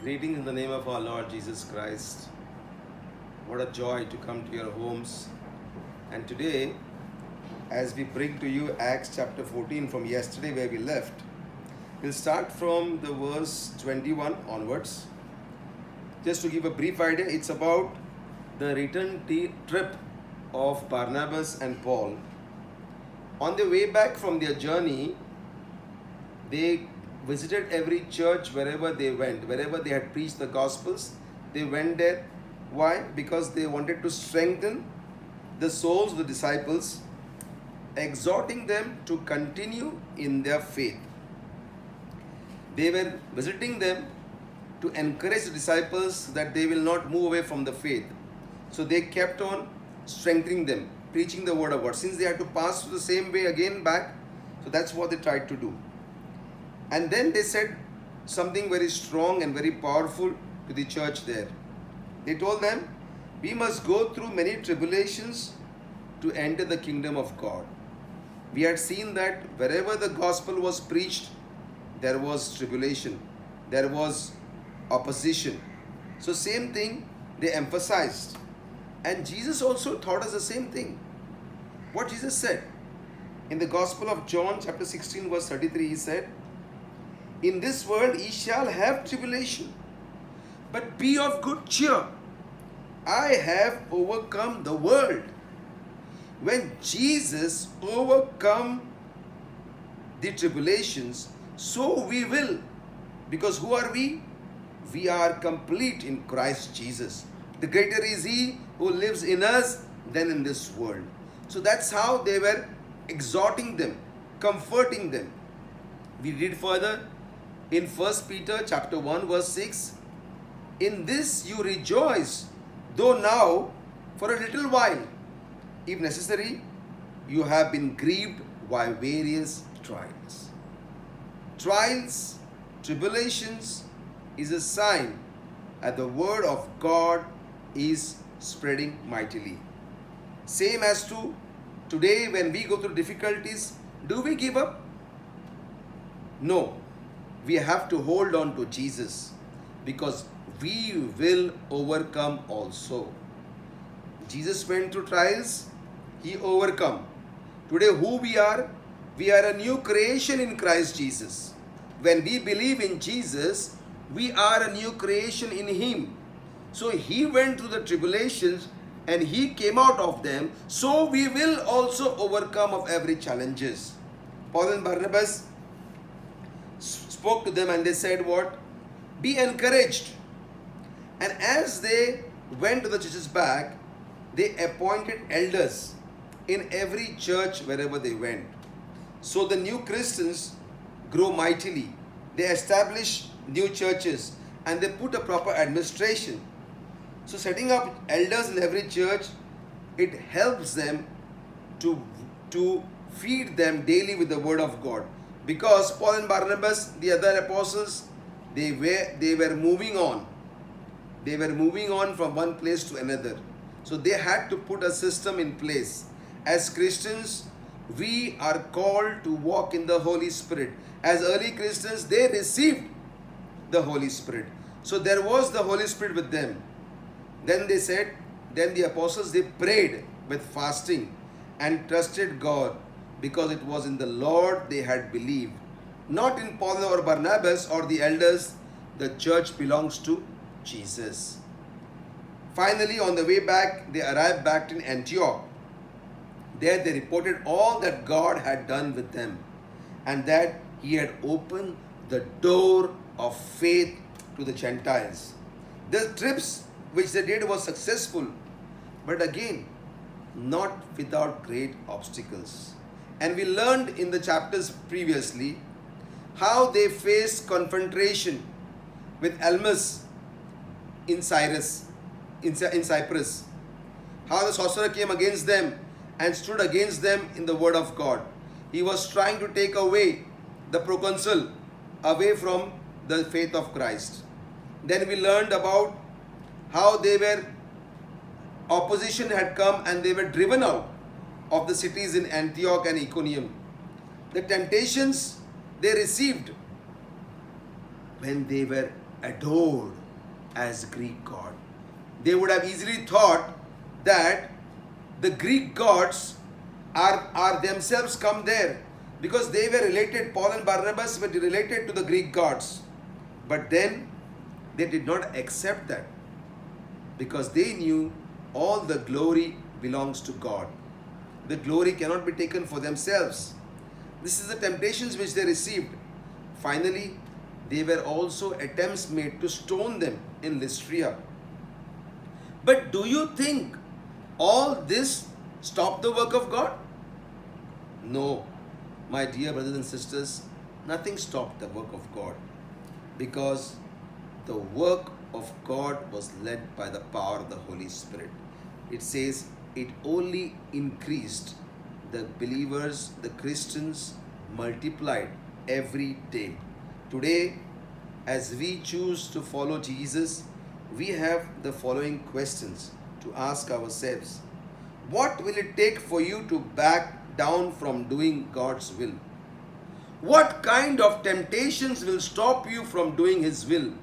Greetings in the name of our Lord Jesus Christ. What a joy to come to your homes. And today, as we bring to you Acts chapter 14 from yesterday where we left, we'll start from the verse 21 onwards. Just to give a brief idea, it's about the return trip of Barnabas and Paul. On their way back from their journey, they visited every church wherever they went. Wherever they had preached the Gospels, they went there. Why? Because they wanted to strengthen the souls of the disciples, exhorting them to continue in their faith. They were visiting them to encourage the disciples that they will not move away from the faith. So they kept on strengthening them, preaching the word of God. Since they had to pass through the same way again back, so that's what they tried to do. And then they said something very strong and very powerful to the church there. They told them, we must go through many tribulations to enter the kingdom of God. We had seen that wherever the gospel was preached, there was tribulation, there was opposition. So same thing they emphasized. And Jesus also taught us the same thing. What Jesus said in the Gospel of John chapter 16 verse 33, he said, in this world ye shall have tribulation, but be of good cheer. I have overcome the world. When Jesus overcome the tribulations, so we will. Because who are we? We are complete in Christ Jesus. The greater is He who lives in us than in this world. So that's how they were exhorting them, comforting them. We read further in 1 Peter chapter 1 verse 6. In this you rejoice, though now for a little while, if necessary, you have been grieved by various trials. Trials, tribulations is a sign that the word of God is spreading mightily. Same as to today when we go through difficulties, do we give up? No. We have to hold on to Jesus because we will overcome also. Jesus went through trials, He overcome. Today who we are a new creation in Christ Jesus. When we believe in Jesus, we are a new creation in Him. So He went through the tribulations and He came out of them. So we will also overcome of every challenges. Paul and Barnabas spoke to them and they said what? Be encouraged. And as they went to the churches back, they appointed elders in every church wherever they went. So the new Christians grow mightily. They establish new churches and they put a proper administration. So setting up elders in every church, it helps them to feed them daily with the word of God. Because Paul and Barnabas, the other apostles, they were moving on. They were moving on from one place to another. So they had to put a system in place. As Christians, we are called to walk in the Holy Spirit. As early Christians, they received the Holy Spirit. So there was the Holy Spirit with them. Then they said, then the apostles, they prayed with fasting and trusted God because it was in the Lord they had believed. Not in Paul or Barnabas or the elders. The church belongs to Jesus. Finally, on the way back, they arrived back in Antioch. There they reported all that God had done with them and that He had opened the door of faith to the Gentiles. The trips which they did was successful, but again, not without great obstacles. And we learned in the chapters previously how they faced confrontation with Elymas in Cyprus. How the sorcerer came against them and stood against them in the word of God. He was trying to take away the proconsul away from the faith of Christ. Then we learned about how opposition had come and they were driven out of the cities in Antioch and Iconium. The temptations they received when they were adored as Greek god. They would have easily thought that the Greek gods are themselves come there because they were related, Paul and Barnabas were related to the Greek gods. But then they did not accept that because they knew all the glory belongs to God. The glory cannot be taken for themselves. This is the temptations which they received. Finally, there were also attempts made to stone them in Lystra. But do you think all this stopped the work of God? No, my dear brothers and sisters, nothing stopped the work of God because the work of God was led by the power of the Holy Spirit. It says it only increased. The believers, the Christians multiplied every day. Today, as we choose to follow Jesus, we have the following questions to ask ourselves. What will it take for you to back down from doing God's will? What kind of temptations will stop you from doing His will?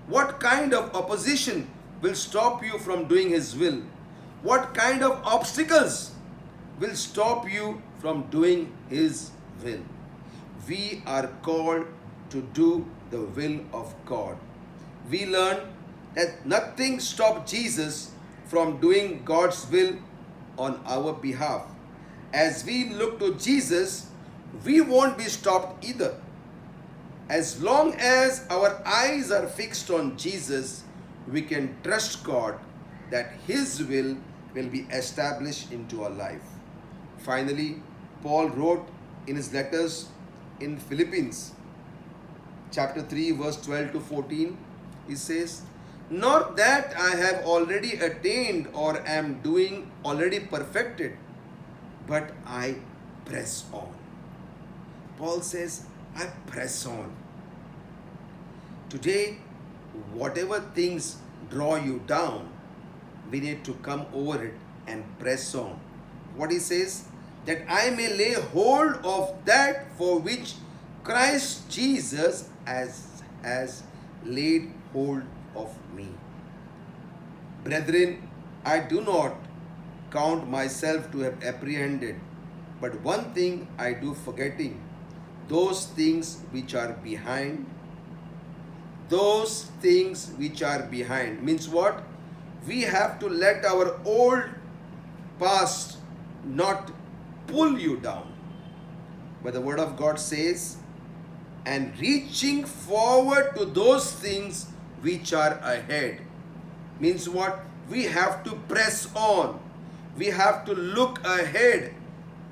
What kind of opposition will stop you from doing His will? What kind of obstacles will stop you from doing His will? We are called to do the will of God. We learn that nothing stopped Jesus from doing God's will on our behalf. As we look to Jesus, we won't be stopped either. As long as our eyes are fixed on Jesus, we can trust God that His will be established into our life. Finally, Paul wrote in his letters in Philippians chapter 3 verse 12 to 14, he says, "Not that I have already attained or am doing already perfected, but I press on." Paul says, I press on. Today, whatever things draw you down, we need to come over it and press on. What he says, that I may lay hold of that for which Christ Jesus has laid hold of me. Brethren, I do not count myself to have apprehended, but one thing I do, forgetting those things which are behind. Those things which are behind means what? We have to let our old past not pull you down. But the word of God says, and reaching forward to those things which are ahead. Means what? We have to press on. We have to look ahead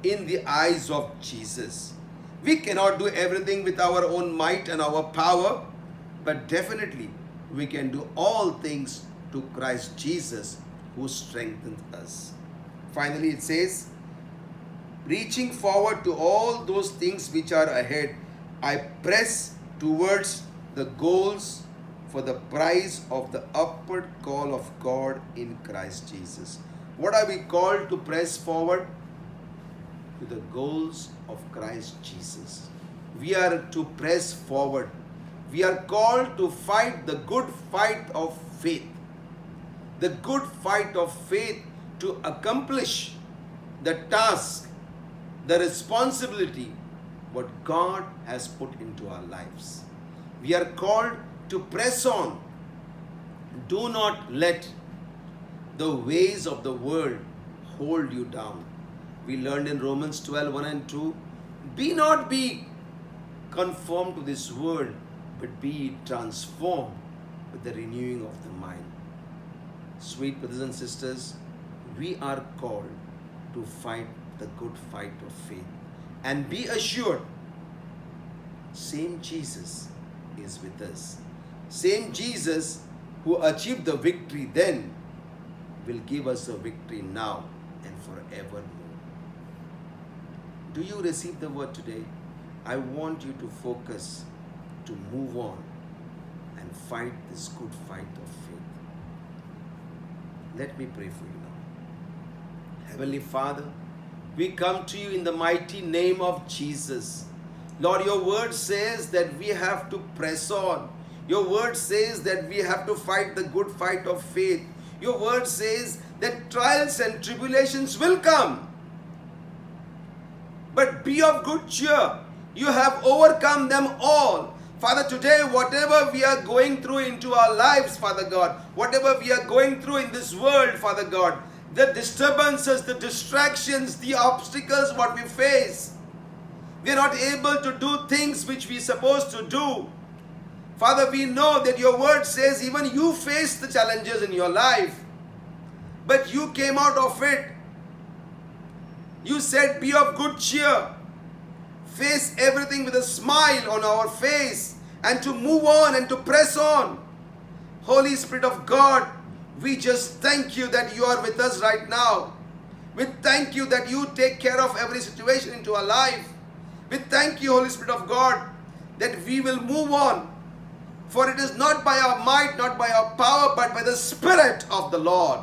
in the eyes of Jesus. We cannot do everything with our own might and our power, but definitely we can do all things to Christ Jesus who strengthens us. Finally, it says, reaching forward to all those things which are ahead, I press towards the goals for the prize of the upward call of God in Christ Jesus. What are we called to press forward? To the goals of Christ Jesus. We are to press forward. We are called to fight the good fight of faith. The good fight of faith to accomplish the task, the responsibility, what God has put into our lives. We are called to press on. Do not let the ways of the world hold you down. We learned in Romans 12, 1 and 2, be not conformed to this world, but be transformed with the renewing of the mind. Sweet brothers and sisters, we are called to fight the good fight of faith. And be assured, same Jesus is with us. Same Jesus who achieved the victory then will give us a victory now and forevermore. Do you receive the word today? I want you to focus, to move on and fight this good fight of faith. Let me pray for you now. Heavenly Father, we come to you in the mighty name of Jesus. Lord, your word says that we have to press on. Your word says that we have to fight the good fight of faith. Your word says that trials and tribulations will come. But be of good cheer. You have overcome them all. Father, today, whatever we are going through into our lives, Father God, whatever we are going through in this world, Father God, the disturbances, the distractions, the obstacles, what we face, we are not able to do things which we are supposed to do. Father, we know that your word says even you faced the challenges in your life, but you came out of it. You said, be of good cheer. Face everything with a smile on our face and to move on and to press on. Holy Spirit of God, we just thank you that you are with us right now. We thank you that you take care of every situation into our life. We thank you, Holy Spirit of God, that we will move on. For it is not by our might, not by our power, but by the Spirit of the Lord.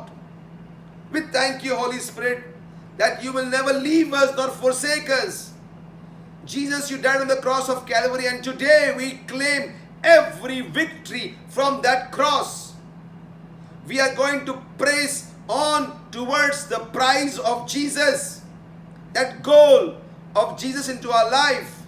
We thank you, Holy Spirit, that you will never leave us nor forsake us. Jesus, you died on the cross of Calvary, and today we claim every victory from that cross. We are going to press on towards the prize of Jesus, that goal of Jesus into our life.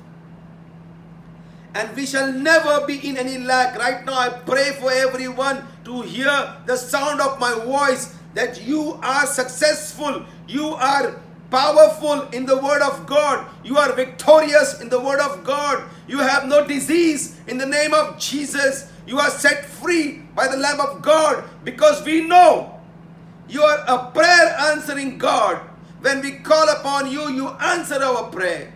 And we shall never be in any lack. Right now I pray for everyone to hear the sound of my voice, that you are successful, you are powerful in the word of God, you are victorious in the word of God, you have no disease in the name of Jesus, you are set free by the Lamb of God, because we know you are a prayer answering God. When we call upon you, you answer our prayer.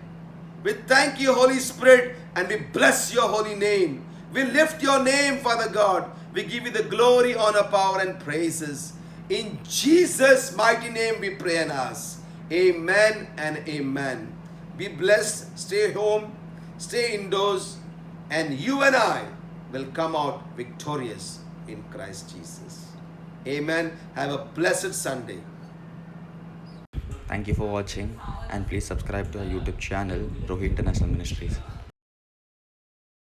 We thank you, Holy Spirit, and we bless your holy name. We lift your name, Father God. We give you the glory, honor, power, and praises. In Jesus' mighty name we pray and ask. Amen and amen. Be blessed, stay home, stay indoors, and you and I will come out victorious in Christ Jesus. Amen. Have a blessed Sunday. Thank you for watching, and please subscribe to our YouTube channel, Rohi International Ministries.